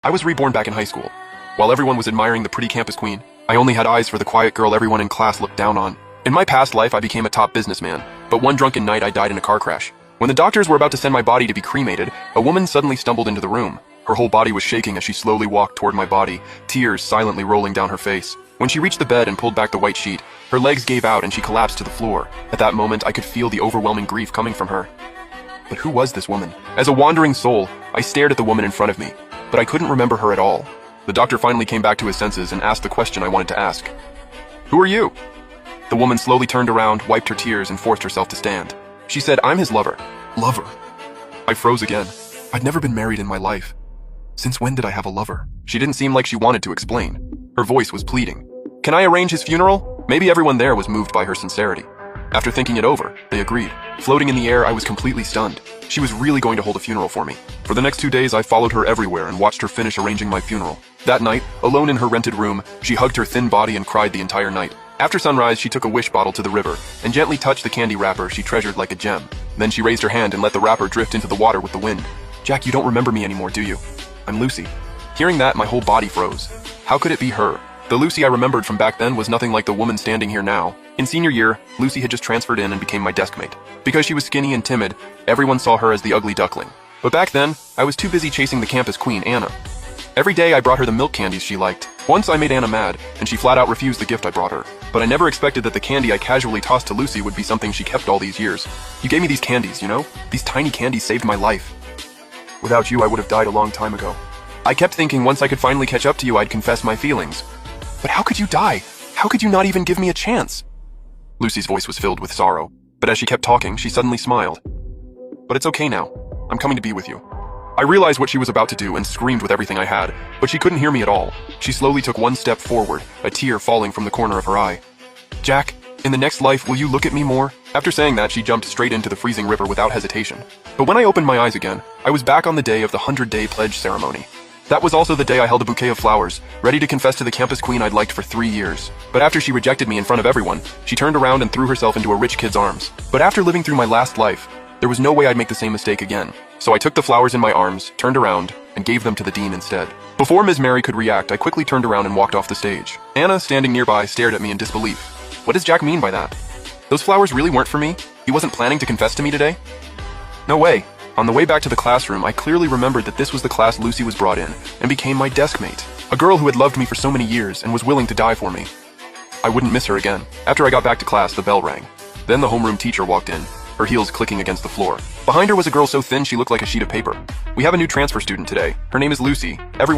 I was reborn back in high school. While everyone was admiring the pretty campus queen, I only had eyes for the quiet girl everyone in class looked down on. In my past life, I became a top businessman, but one drunken night I died in a car crash. When the doctors were about to send my body to be cremated, a woman suddenly stumbled into the room. Her whole body was shaking as she slowly walked toward my body, tears silently rolling down her face. When she reached the bed and pulled back the white sheet, her legs gave out and she collapsed to the floor. At that moment, I could feel the overwhelming grief coming from her. But who was this woman? As a wandering soul, I stared at the woman in front of me, but I couldn't remember her at all. The doctor finally came back to his senses and asked the question I wanted to ask. "Who are you?" The woman slowly turned around, wiped her tears, and forced herself to stand. She said, "I'm his lover." Lover? I froze again. I'd never been married in my life. Since when did I have a lover? She didn't seem like she wanted to explain. Her voice was pleading. "Can I arrange his funeral?" Maybe everyone there was moved by her sincerity. After thinking it over, they agreed. Floating in the air, I was completely stunned. She was really going to hold a funeral for me. For the next 2 days, I followed her everywhere and watched her finish arranging my funeral. That night, alone in her rented room, she hugged her thin body and cried the entire night. After sunrise, she took a wish bottle to the river and gently touched the candy wrapper she treasured like a gem. Then she raised her hand and let the wrapper drift into the water with the wind. "Jack, you don't remember me anymore, do you? I'm Lucy." Hearing that, my whole body froze. How could it be her? The Lucy I remembered from back then was nothing like the woman standing here now. In senior year, Lucy had just transferred in and became my desk mate. Because she was skinny and timid, everyone saw her as the ugly duckling. But back then, I was too busy chasing the campus queen, Anna. Every day I brought her the milk candies she liked. Once I made Anna mad, and she flat out refused the gift I brought her. But I never expected that the candy I casually tossed to Lucy would be something she kept all these years. "You gave me these candies, you know? These tiny candies saved my life. Without you, I would have died a long time ago. I kept thinking once I could finally catch up to you, I'd confess my feelings. But how could you die? How could you not even give me a chance?" Lucy's voice was filled with sorrow, but as she kept talking, she suddenly smiled. "But it's okay now. I'm coming to be with you." I realized what she was about to do and screamed with everything I had, but she couldn't hear me at all. She slowly took one step forward, a tear falling from the corner of her eye. "Jack, in the next life, will you look at me more?" After saying that, she jumped straight into the freezing river without hesitation. But when I opened my eyes again, I was back on the day of the 100-day pledge ceremony. That was also the day I held a bouquet of flowers, ready to confess to the campus queen I'd liked for 3 years. But after she rejected me in front of everyone, she turned around and threw herself into a rich kid's arms. But after living through my last life, there was no way I'd make the same mistake again. So I took the flowers in my arms, turned around, and gave them to the dean instead. Before Ms. Mary could react, I quickly turned around and walked off the stage. Anna, standing nearby, stared at me in disbelief. What does Jack mean by that? Those flowers really weren't for me? He wasn't planning to confess to me today? No way. On the way back to the classroom, I clearly remembered that this was the class Lucy was brought in and became my desk mate. A girl who had loved me for so many years and was willing to die for me. I wouldn't miss her again. After I got back to class, the bell rang. Then the homeroom teacher walked in, her heels clicking against the floor. Behind her was a girl so thin she looked like a sheet of paper. "We have a new transfer student today. Her name is Lucy. Everyone